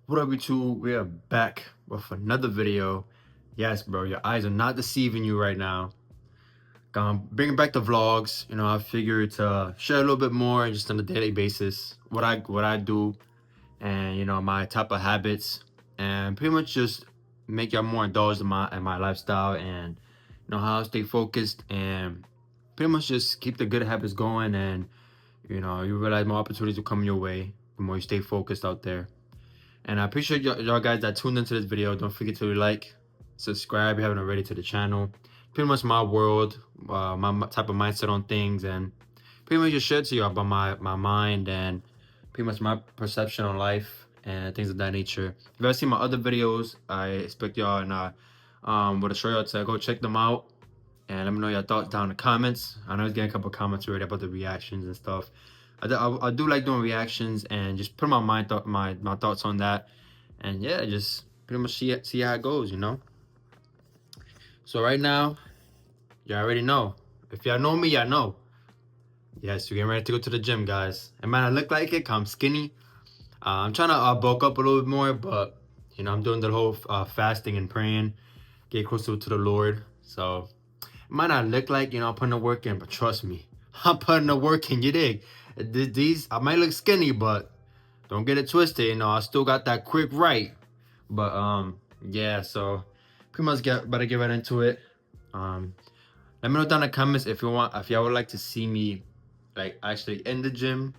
What up, YouTube? We are back with another video. Yes, bro, your eyes are not deceiving you right now. Bringing back the vlogs. I figured to share a little bit more just on a daily basis what I do, and my type of habits, and pretty much just make y'all more indulged in my lifestyle, and how I stay focused, and pretty much just keep the good habits going. And you realize more opportunities will come your way the more you stay focused out there. And I appreciate y'all guys that tuned into this video. Don't forget to like, subscribe if you haven't already to the channel. Pretty much my world, my type of mindset on things, and pretty much just share to y'all about my mind and pretty much my perception on life and things of that nature. If you guys see my other videos, I expect y'all and would assure y'all to go check them out and let me know your thoughts down in the comments. I know it's getting a couple comments already about the reactions and stuff. I do like doing reactions and just put my thoughts on that, and yeah, just pretty much see how it goes, So right now, you already know. If y'all know me, y'all know. Yes, we're getting ready to go to the gym, guys. And man, I look like it 'cause I'm skinny. I'm trying to bulk up a little bit more, but I'm doing the whole fasting and praying, get closer to the Lord. So it might not look like I'm putting the work in, but trust me, I'm putting the work in. You dig? These I might look skinny, but don't get it twisted. I still got that quick right. But yeah. So pretty much better get right into it. Let me know down in the comments if y'all would like to see me like actually in the gym,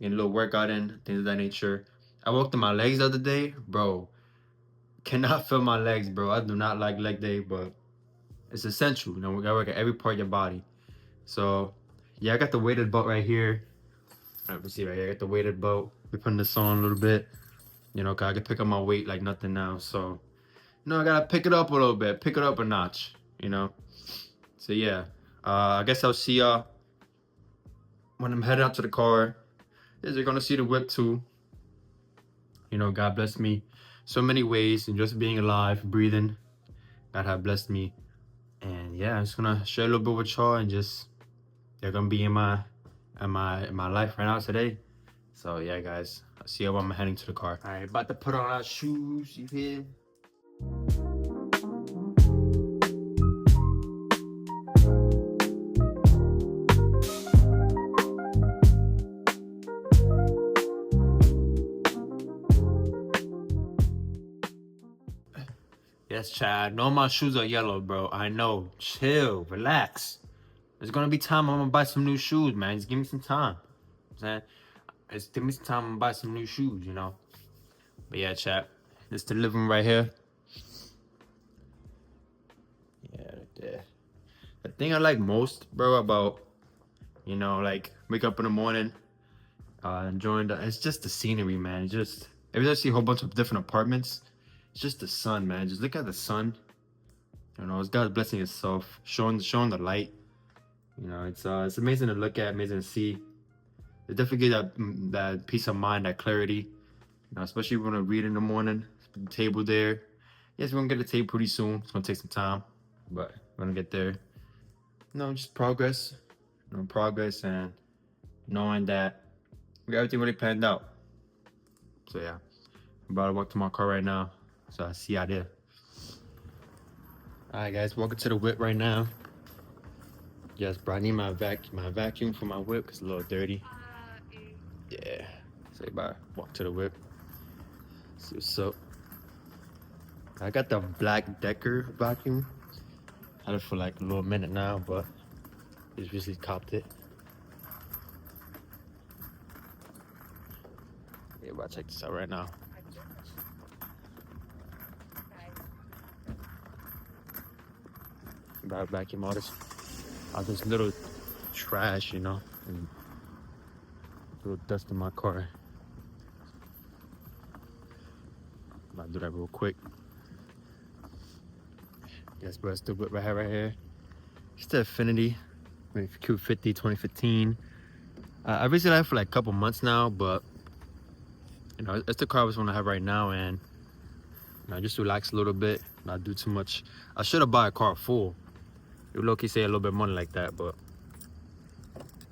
get a little workout in, things of that nature. I walked on my legs the other day, bro. Cannot feel my legs, bro. I do not like leg day, but it's essential. We gotta work at every part of your body. So yeah, I got the weighted belt right here. Let me see right here. I got the weighted belt. We're putting this on a little bit. 'Cause I can pick up my weight like nothing now. So I gotta pick it up a little bit, pick it up a notch. So yeah, I guess I'll see y'all when I'm heading out to the car. Yes, you're gonna see the whip too. God bless me so many ways, and just being alive, breathing, God have blessed me. And yeah, I'm just gonna share a little bit with y'all, and just they're gonna be in my life right now today. So yeah, guys, I'll see you when I'm heading to the car. All right, about to put on our shoes. You hear? Yes, Chad. No, my shoes are yellow, bro. I know. Chill, relax. There's gonna be time I'm gonna buy some new shoes, man. Just give me some time. Just give me some time to buy some new shoes. But yeah, chat. This the living room right here. Yeah, right there. The thing I like most, bro, about like wake up in the morning, enjoying it's just the scenery, man. Just every time I see a whole bunch of different apartments, it's just the sun, man. Just look at the sun. It's God's blessing itself, showing the light. It's amazing to look at, amazing to see. It definitely gives that peace of mind, that clarity. Especially when I read in the morning. The table there. Yes, we're gonna get a table pretty soon. It's gonna take some time, but we're gonna get there. Just progress. Progress, and knowing that we got everything really planned out. So yeah, I'm about to walk to my car right now. So I see y'all there. All right, guys, walking to the whip right now. Yes, bro, I need my vacuum for my whip because it's a little dirty. Yeah. Say bye. Walk to the whip. See what's up. I got the Black Decker vacuum. Had it for like a little minute now, but just recently copped it. Yeah, but check this out right now. About vacuum all this little trash, and little dust in my car. I'll do that real quick. Yes, bro, it's the whip right here. It's the Infiniti Q50 2015. I've recently had it for like a couple months now, but it's the car I just want to have right now, and just relax a little bit, not do too much. I should have bought a car full. You low-key say a little bit of money like that, but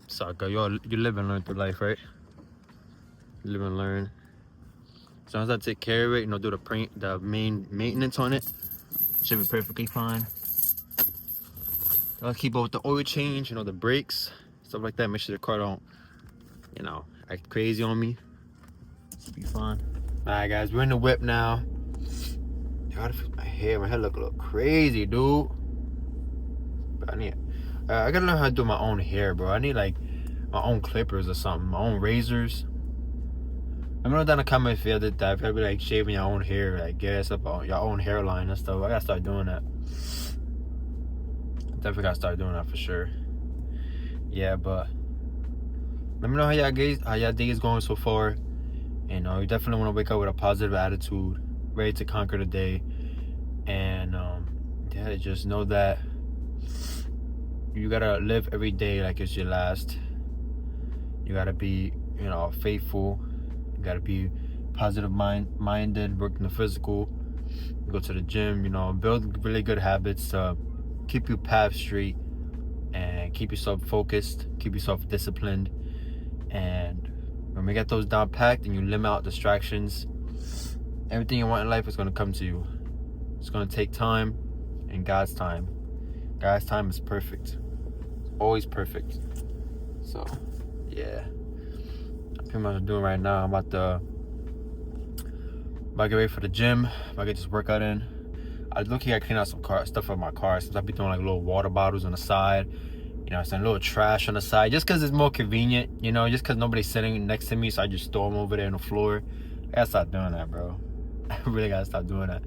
sorry, girl, you live and learn through life, right? You live and learn. As long as I take care of it, do the main maintenance on it, should be perfectly fine. I'll keep up with the oil change, the brakes, stuff like that. Make sure the car don't, act crazy on me. Should be fine. All right, guys, we're in the whip now. I gotta fix my hair. My hair look a little crazy, dude. But I gotta learn how to do my own hair, bro. I need like my own clippers or something, my own razors. Let me know down in the comments if you did that. If you be like shaving your own hair, like get up on your own hairline and stuff. I gotta start doing that. Definitely gotta start doing that for sure. Yeah, but let me know how y'all day is going so far. You definitely want to wake up with a positive attitude, ready to conquer the day. And yeah, just know that you gotta live every day like it's your last. You gotta be, faithful. You gotta be positive minded, working the physical, go to the gym, build really good habits to keep your path straight and keep yourself focused, keep yourself disciplined. And when we get those down packed and you limit out distractions, everything you want in life is gonna come to you. It's gonna take time, and God's time. God's time is perfect. It's always perfect. So, yeah. Pretty much what I'm doing right now. I'm about to get ready for the gym. I get this workout in. I clean out some stuff from my car. Since I be throwing like little water bottles on the side, some little trash on the side, just because it's more convenient. Just because nobody's sitting next to me, so I just throw them over there on the floor. I gotta stop doing that, bro. I really gotta stop doing that.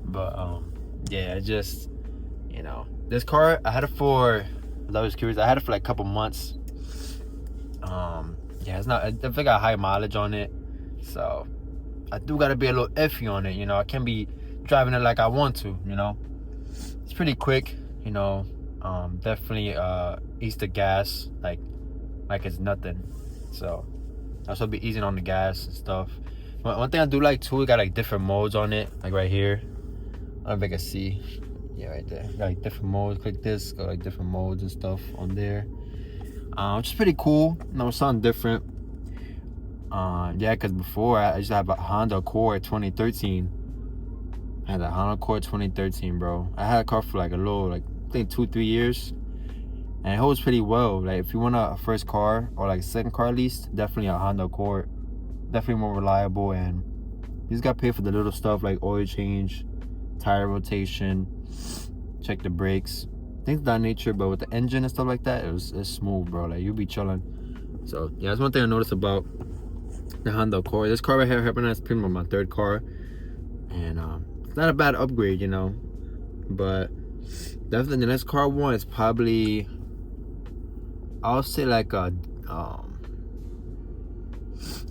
But yeah, just this car I had it for. I was curious. I had it for like a couple months. Yeah, I definitely got high mileage on it, so I do gotta be a little iffy on it. I can't be driving it like I want to. It's pretty quick. Definitely eats the gas like it's nothing. So I should be easing on the gas and stuff. But one thing I do like too, it got like different modes on it, like right here. I don't know if I can see. Yeah, right there. Got like different modes. Click this, got like different modes and stuff on there. Which is pretty cool. Something different. Yeah, because before I used to have a Honda Accord 2013. I had a Honda Accord 2013, bro. I had a car for like a little, I think 2-3 years. And it holds pretty well. Like if you want a first car or like a second car at least, definitely a Honda Accord. Definitely more reliable, and you just got to pay for the little stuff like oil change, tire rotation, check the brakes, things of that nature. But with the engine and stuff like that, it's smooth, bro. Like you'll be chilling. So yeah, that's one thing I noticed about the Honda Accord. This car right here, is pretty much my third car, and it's not a bad upgrade, But definitely the next car I want is probably, I'll say like a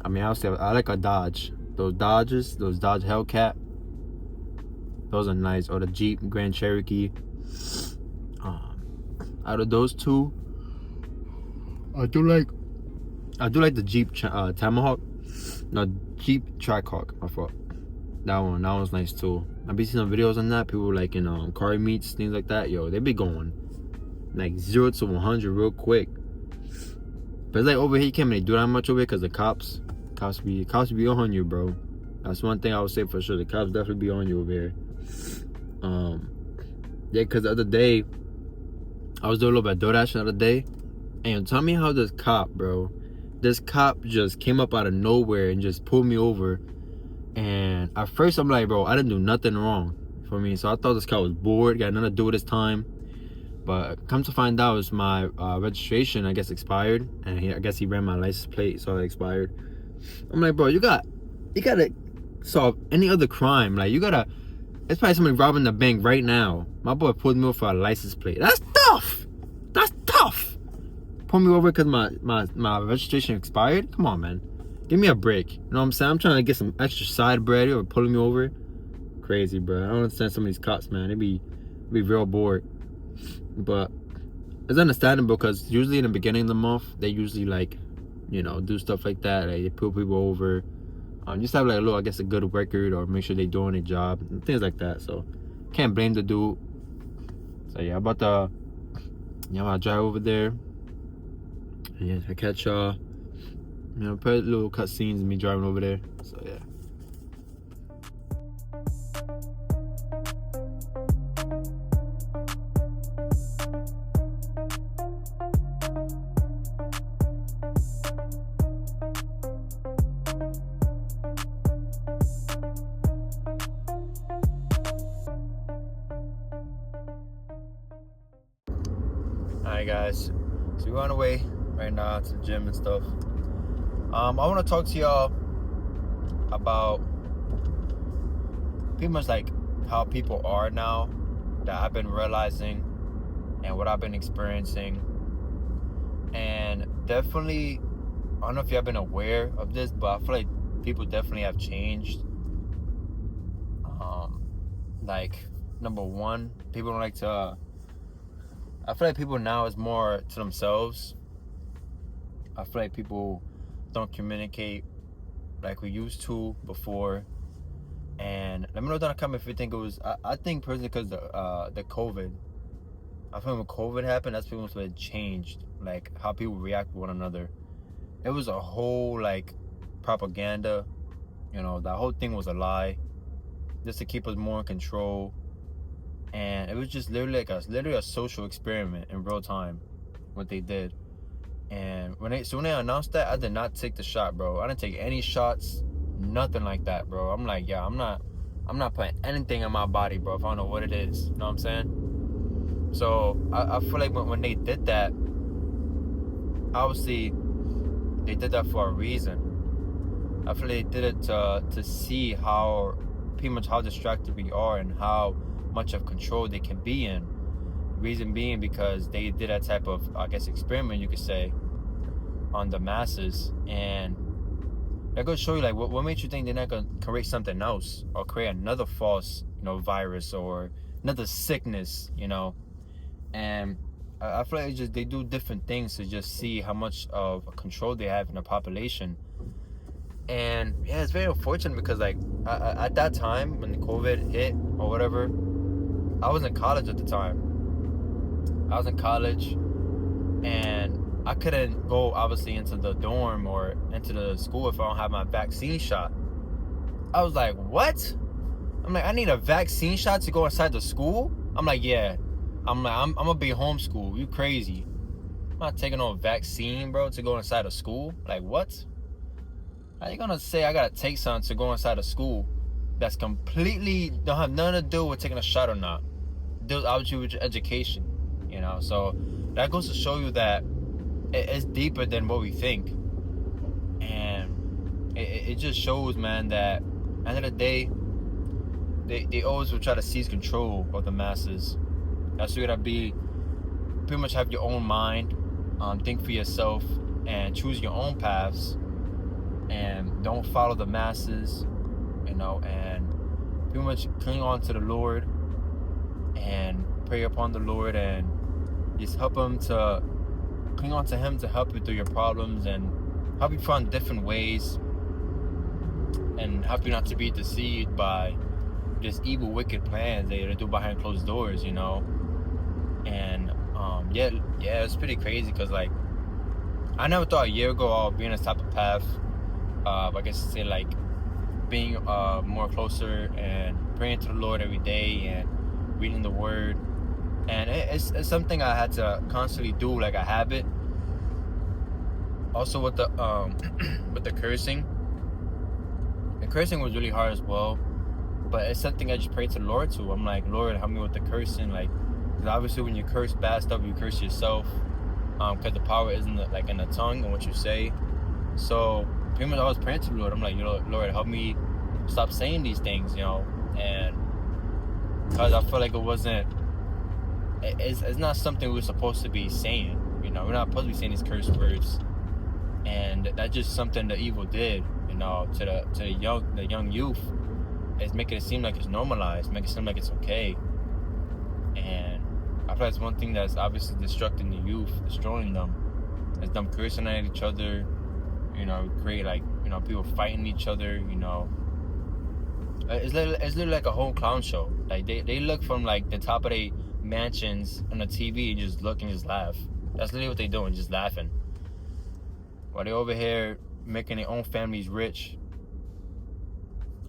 I like a Dodge. Those Dodge Hellcat, those are nice. Or the Jeep Grand Cherokee. Out of those two, I do like the Jeep Tomahawk. No, Jeep Trackhawk. I thought that one's nice too. I've been seeing some videos on that. People like in car meets, things like that. Yo, they be going like 0 to 100 real quick. But it's like over here, you can't really do that much over here because the cops be on you, bro. That's one thing I would say for sure. The cops definitely be on you over here. Yeah, because the other day I was doing a little bit of DoorDash the other day, and tell me how this cop just came up out of nowhere and just pulled me over. And at first I'm like, bro, I didn't do nothing wrong for me. So I thought this cop was bored, got nothing to do with his time. But come to find out, it's my registration, I guess, expired, and I guess he ran my license plate, so it expired. I'm like, bro, you gotta solve any other crime. Like it's probably somebody robbing the bank right now. My boy pulled me over for a license plate. That's tough. Pull me over because my registration expired. Come on, man, give me a break. You know what I'm saying? I'm trying to get some extra side bread or pulling me over. Crazy, bro. I don't understand some of these cops, man. They be real bored. But it's understandable because usually in the beginning of the month they usually like, do stuff like that. Like they pull people over, just have like a little, I guess, a good record, or make sure they're doing their job and things like that. So can't blame the dude. So yeah, I'm about to drive over there. And yeah, I catch y'all. Put little cut scenes of me driving over there. So yeah. Alright guys, so we're on the way right now to the gym and stuff. I want to talk to y'all about pretty much like how people are now that I've been realizing and what I've been experiencing. And definitely, I don't know if y'all been aware of this, but I feel like people definitely have changed. Like, number one, people don't like to, I feel like people now is more to themselves. I feel like people don't communicate like we used to before. And let me know down in the comment if you think it was, I think personally because the COVID. I feel like when COVID happened, that's pretty much what changed, like how people react to one another. It was a whole like propaganda, that whole thing was a lie, just to keep us more in control. And it was just literally a social experiment in real time, what they did. And when they announced that, I did not take the shot, bro. I didn't take any shots, nothing like that, bro. I'm like, yeah, I'm not putting anything in my body, bro, if I don't know what it is. You know what I'm saying? So I feel like when they did that, obviously they did that for a reason. I feel like they did it to see pretty much how distracted we are and how much of control they can be in. Reason being because they did that type of, I guess, experiment, you could say, on the masses. And that goes to show you, like, what makes you think they're not going to create something else or create another false, virus or another sickness, And I feel like they do different things to just see how much of control they have in the population. And yeah, it's very unfortunate because like at that time when the COVID hit or whatever, I was in college at the time. I was in college and I couldn't go obviously into the dorm or into the school if I don't have my vaccine shot. I was like, what? I'm like, I need a vaccine shot to go inside the school? I'm like, yeah. I'm gonna be homeschooled. You crazy? I'm not taking no vaccine, bro, to go inside a school. Like, what? How you gonna say I gotta take something to go inside a school that's completely don't have nothing to do with taking a shot or not? It deals obviously with your education, So that goes to show you that it's deeper than what we think, and it just shows, man, that at the end of the day, they always will try to seize control of the masses. That's you gotta be, pretty much have your own mind, think for yourself, and choose your own paths, and don't follow the masses, and pretty much cling on to the Lord and pray upon the Lord and just help Him to cling on to Him to help you through your problems and help you find different ways and help you not to be deceived by just evil, wicked plans they do behind closed doors, And yeah, it's pretty crazy because like I never thought a year ago I would be in this type of path. I guess to say like being more closer and praying to the Lord every day and reading the Word, and it's something I had to constantly do, like a habit. Also with the with the cursing. The cursing was really hard as well, but it's something I just pray to the Lord to. I'm like, Lord, help me with the cursing, like, because obviously when you curse bad stuff, you curse yourself, because the power isn't like in the tongue and what you say. So pretty much I was praying to the Lord. I'm like, Lord, help me stop saying these things, and because I feel like it's not something we're supposed to be saying, we're not supposed to be saying these curse words, and that's just something the evil did, to the young youth. It's making it seem like it's normalized, making it seem like it's okay, and I feel like it's one thing that's obviously destructing the youth, destroying them. It's them cursing at each other, create like, people fighting each other, It's literally like a whole clown show. Like they look from like the top of their mansions on the TV and just look and just laugh. That's literally what they doing, just laughing. While they over here making their own families rich,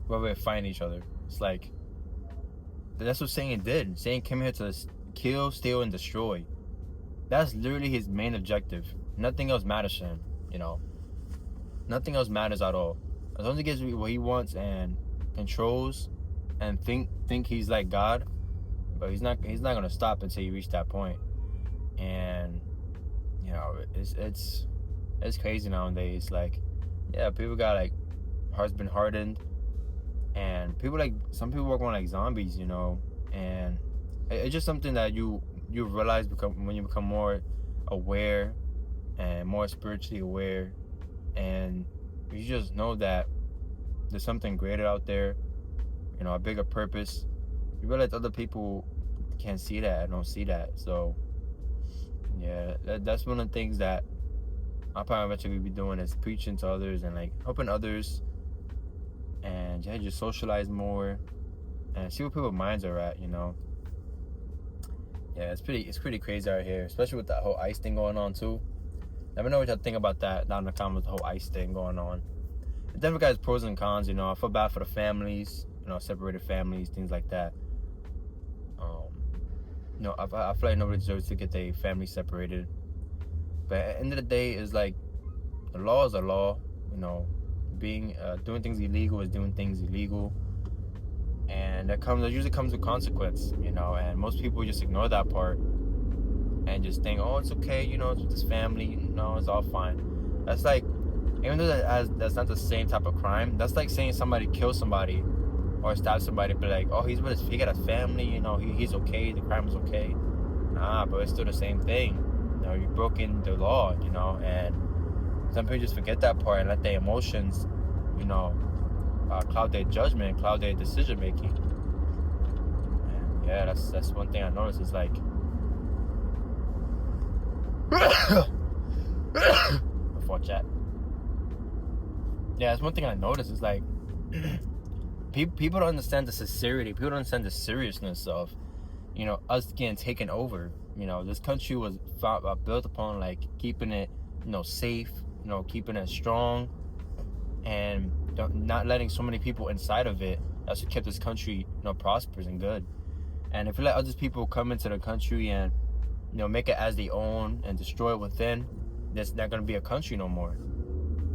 we're over here fighting each other. It's like, that's what Satan did. Satan came here to kill, steal, and destroy. That's literally his main objective. Nothing else matters to him, Nothing else matters at all. As long as he gets what he wants and controls and think he's like God, but he's not gonna stop until you reach that point. And you know, it's crazy nowadays. Like, yeah, people got like hearts been hardened, and people like some people work on like zombies, you know. And it's just something that you realize when you become more aware and more spiritually aware, and you just know that there's something greater out there, you know, a bigger purpose. You realize other people can't see that, don't see that. So yeah, that's one of the things that I'll probably eventually be doing, is preaching to others and like helping others, and yeah, just socialize more and see where people's minds are at, you know. Yeah, it's pretty crazy out here, especially with that whole ICE thing going on too. Let me know what y'all think about that down in the comments, the whole ICE thing going on. It definitely got its pros and cons, you know. I feel bad for the families, you know, separated families, things like that. You know, I feel like nobody deserves to get their family separated. But at the end of the day, it's like, the law is a law, you know. Doing things illegal is doing things illegal, and that usually comes with consequence, you know. And most people just ignore that part and just think, oh, it's okay, you know, it's with this family, you know, it's all fine. That's like, even though that's not the same type of crime, that's like saying somebody killed somebody or stabbed somebody, but like, oh, he got a family, you know, he's okay, the crime is okay. Nah, but it's still the same thing. You know, you've broken the law, you know. And some people just forget that part and let their emotions, you know, cloud their judgment, cloud their decision making. And yeah, that's one thing I noticed. It's like, before chat. Yeah, that's one thing I noticed. Is like, people don't understand the sincerity. People don't understand the seriousness of, you know, us getting taken over. You know, this country was built upon like keeping it, you know, safe, you know, keeping it strong, and not letting so many people inside of it. That's what kept this country, you know, prosperous and good. And if you let other people come into the country and, you know, make it as their own and destroy it within, there's not going to be a country no more.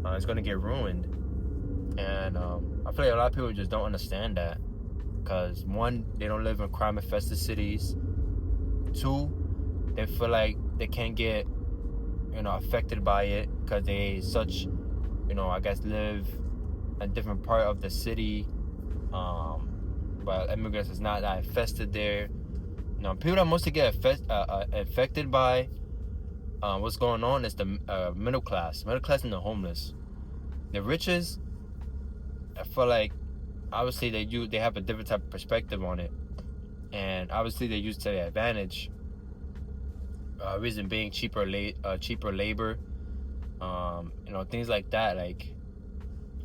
It's going to get ruined. And I feel like a lot of people just don't understand that, because one, they don't live in crime-infested cities. Two, they feel like they can't get, you know, affected by it because they such, you know, I guess live a different part of the city. But immigrants is not that infested there. You know, people that mostly get affected by what's going on is the middle class and the homeless. The riches, I feel like, obviously they have a different type of perspective on it, and obviously they use to their advantage. Reason being cheaper labor, you know, things like that. Like,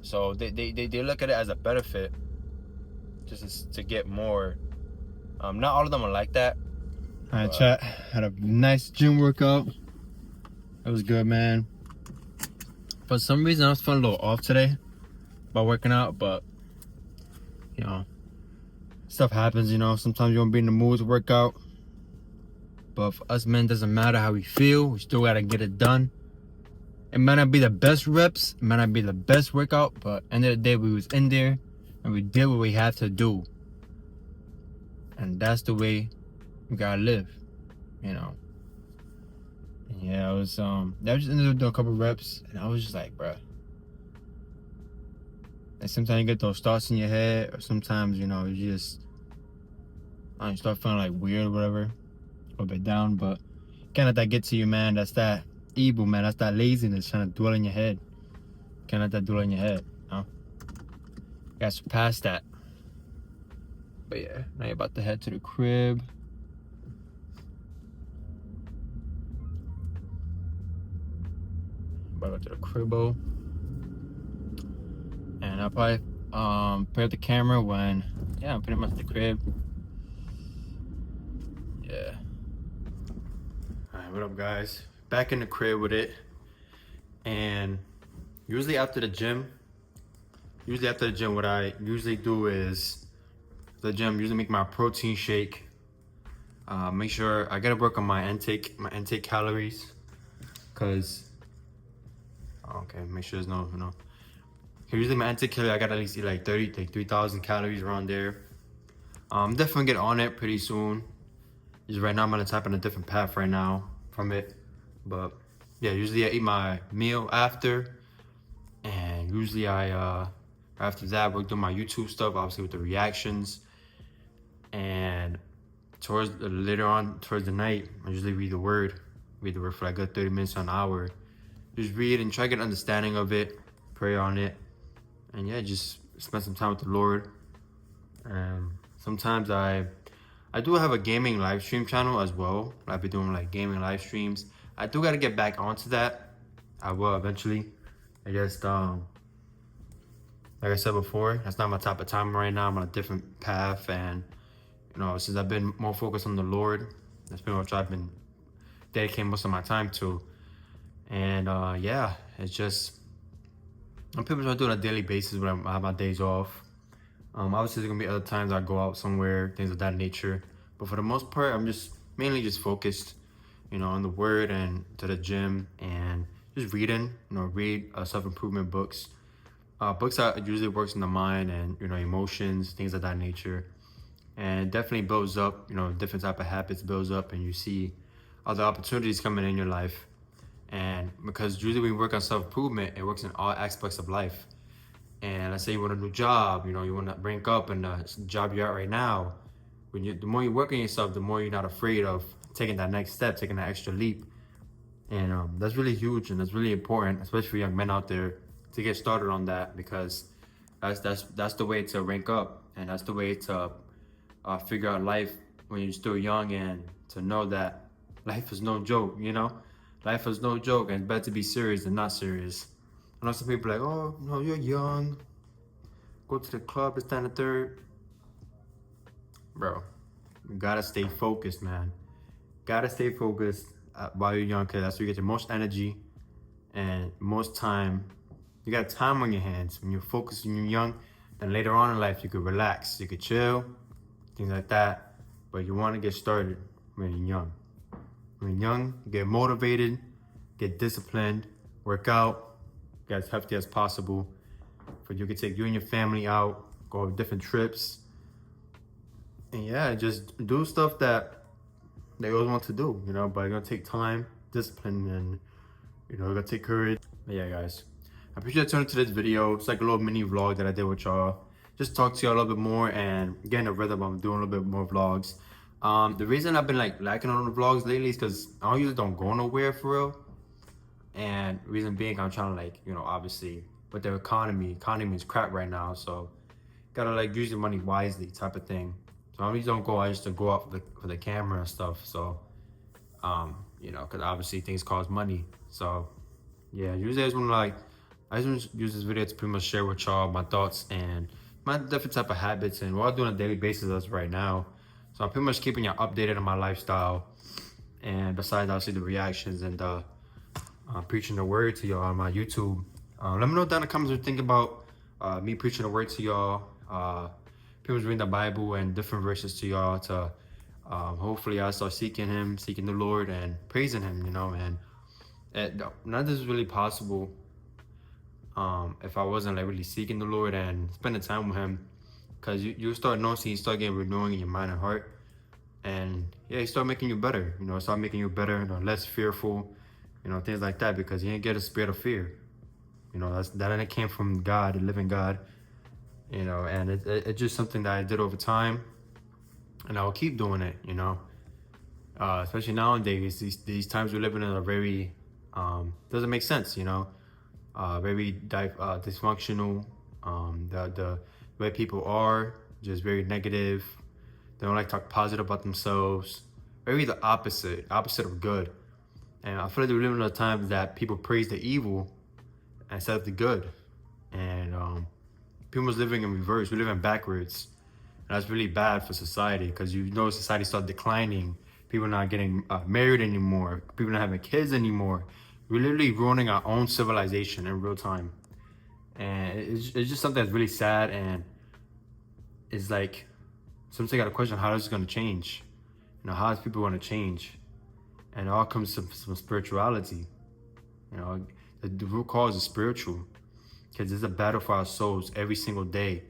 so they look at it as a benefit, just to get more. Not all of them are like that. Alright, chat. Had a nice gym workout. It was good, man. For some reason, I was feeling a little off today by working out, but you know, stuff happens. You know, sometimes you won't be in the mood to work out. But for us men, doesn't matter how we feel. We still gotta get it done. It might not be the best reps, it might not be the best workout, but end of the day, we was in there and we did what we had to do. And that's the way we gotta live, you know. And yeah, I was just ended up doing a couple reps, and I was just like, bruh. And sometimes you get those thoughts in your head, or sometimes, you know, you just you start feeling like weird or whatever, a little bit down. But can't let that get to you, man. That's that evil, man. That's that laziness trying to dwell in your head. Can't let that dwell in your head, you know. You gotta surpass that. But yeah, now you're about to head to the crib. About to go to the cribbo. And I'll probably pair up the camera when, yeah, I'm pretty much at the crib. Yeah. Alright, what up, guys? Back in the crib with it. And usually after the gym, what I usually do is, usually make my protein shake. Make sure I gotta work on my intake calories, cause okay, make sure there's no, you know. Usually my intake calories, I gotta at least eat like 3,000 calories around there. I'm definitely get on it pretty soon. Just right now I'm gonna type on a different path right now from it. But yeah, usually I eat my meal after, and usually I after that work do my YouTube stuff, obviously with the reactions, and later on towards the night, I usually read the word for like a good 30 minutes to an hour. Just read and try to get an understanding of it, pray on it, and yeah, just spend some time with the Lord. Sometimes I do have a gaming live stream channel as well. I've been doing like gaming live streams. I do gotta get back onto that. I will eventually. I just like I said before, that's not my type of time right now. I'm on a different path, and since I've been more focused on the Lord, that's been what I've been dedicating most of my time to. And yeah, it's just I'm pretty much doing it on a daily basis when I have my days off. Obviously, there's gonna be other times I go out somewhere, things of that nature. But for the most part, I'm just mainly just focused, on the Word and to the gym and just reading. Read self-improvement books, books that usually works in the mind and emotions, things of that nature. And it definitely builds up. Different type of habits builds up, and you see other opportunities coming in your life. And because usually when we work on self-improvement, it works in all aspects of life. And let's say you want a new job, you want to rank up in the job you're at right now. The more you work on yourself, the more you're not afraid of taking that next step, taking that extra leap. And that's really huge, and that's really important, especially for young men out there, to get started on that, because that's the way to rank up, and that's the way to figure out life when you're still young, and to know that life is no joke. Life is no joke, and it's better to be serious than not serious. I know some people are like, oh, no, you're young. Go to the club, it's time to third. Bro, you gotta stay focused, man. Gotta stay focused while you're young, because that's where you get your most energy and most time. You got time on your hands. When you're focused when you're young, then later on in life, you could relax, you could chill, things like that. But you wanna get started when you're young. When you're young, get motivated, get disciplined, work out, get as healthy as possible. For you can take you and your family out, go on different trips, and yeah, just do stuff that they always want to do, but it's gonna take time, discipline, and it's gonna take courage. But yeah, guys, I appreciate you tuning to this video. It's like a little mini vlog that I did with y'all. Just talk to y'all a little bit more and getting a rhythm. I'm doing a little bit more vlogs. The reason I've been like lacking on the vlogs lately is because I usually don't go nowhere for real. And reason being, I'm trying to obviously with the economy is crap right now, so gotta use the money wisely type of thing. So I usually don't go. I just go out for the camera and stuff. So because obviously things cost money. So yeah, usually I just want to use this video to pretty much share with y'all my thoughts and my different type of habits and what I do on a daily basis as right now. So I'm pretty much keeping y'all updated on my lifestyle, and besides obviously the reactions and preaching the word to y'all on my YouTube. Let me know down in the comments what you think about me preaching the word to y'all. People reading the Bible and different verses to y'all to hopefully I start seeking the Lord and praising him, and none of this is really possible if I wasn't really seeking the Lord and spending time with him, because you start noticing, you start getting renewing in your mind and heart, and yeah, he start making you better, start making you better, less fearful, things like that, because you ain't get a spirit of fear. That came from God, the living God. And it's just something that I did over time, and I will keep doing it, especially nowadays, these times we live in are very, doesn't make sense, very dysfunctional. The way people are, just very negative. They don't like to talk positive about themselves. Very the opposite of good. And I feel like we live in a time that people praise the evil instead of the good. And people's living in reverse. We're living backwards. And that's really bad for society, because society starts declining. People not getting married anymore. People not having kids anymore. We're literally ruining our own civilization in real time. And it's just something that's really sad, and it's like, sometimes I got a question, how is this going to change? How is people going to change? And it all comes to some spirituality. The root cause is spiritual, because it's a battle for our souls every single day.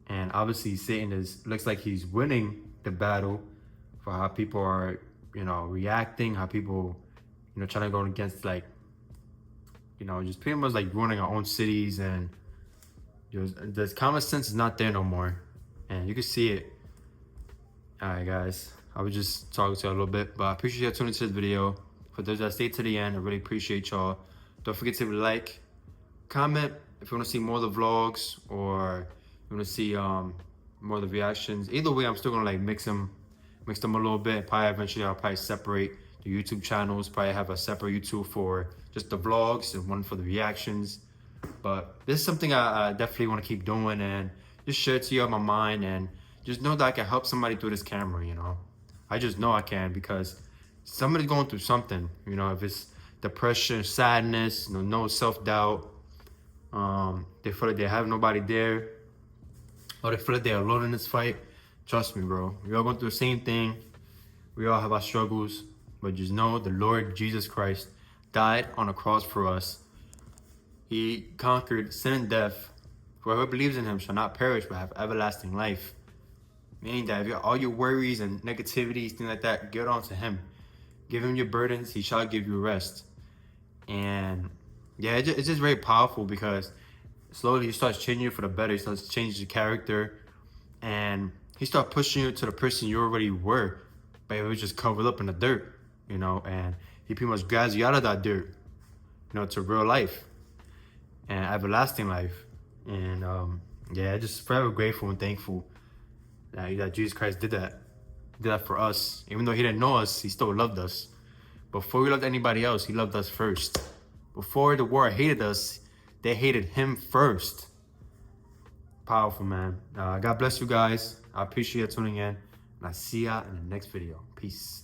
And obviously Satan looks like he's winning the battle for how people are, reacting, how people trying to go against like, just pretty much like ruining our own cities, and the common sense is not there no more, and you can see it. All right, guys, I was just talking to you a little bit, but I appreciate you tuning into this video. For those that stayed to the end, I really appreciate y'all. Don't forget to like, comment if you want to see more of the vlogs, or you want to see more of the reactions. Either way, I'm still gonna like mix them a little bit. Probably eventually I'll probably separate the YouTube channels. Probably have a separate YouTube for just the vlogs and one for the reactions. But this is something I definitely want to keep doing, and just share it to you on my mind, and just know that I can help somebody through this camera. I just know I can, because somebody's going through something. If it's depression, sadness, no self-doubt, they feel like they have nobody there, or they feel like they're alone in this fight. Trust me, bro. We all going through the same thing. We all have our struggles, but just know the Lord Jesus Christ died on a cross for us. He conquered sin and death. Whoever believes in him shall not perish but have everlasting life. Meaning that if you all your worries and negativities, things like that, give it on to him. Give him your burdens, he shall give you rest. And yeah, it's just very powerful, because slowly he starts changing you for the better. He starts changing your character, and he starts pushing you to the person you already were, but it was just covered up in the dirt, and he pretty much grabs you out of that dirt, to real life and everlasting life. And yeah, just forever grateful and thankful that Jesus Christ did that for us. Even though he didn't know us, he still loved us. Before we loved anybody else, he loved us first. Before the world hated us, they hated him first. Powerful, man. God bless you guys. I appreciate you tuning in, and I see ya in the next video. Peace.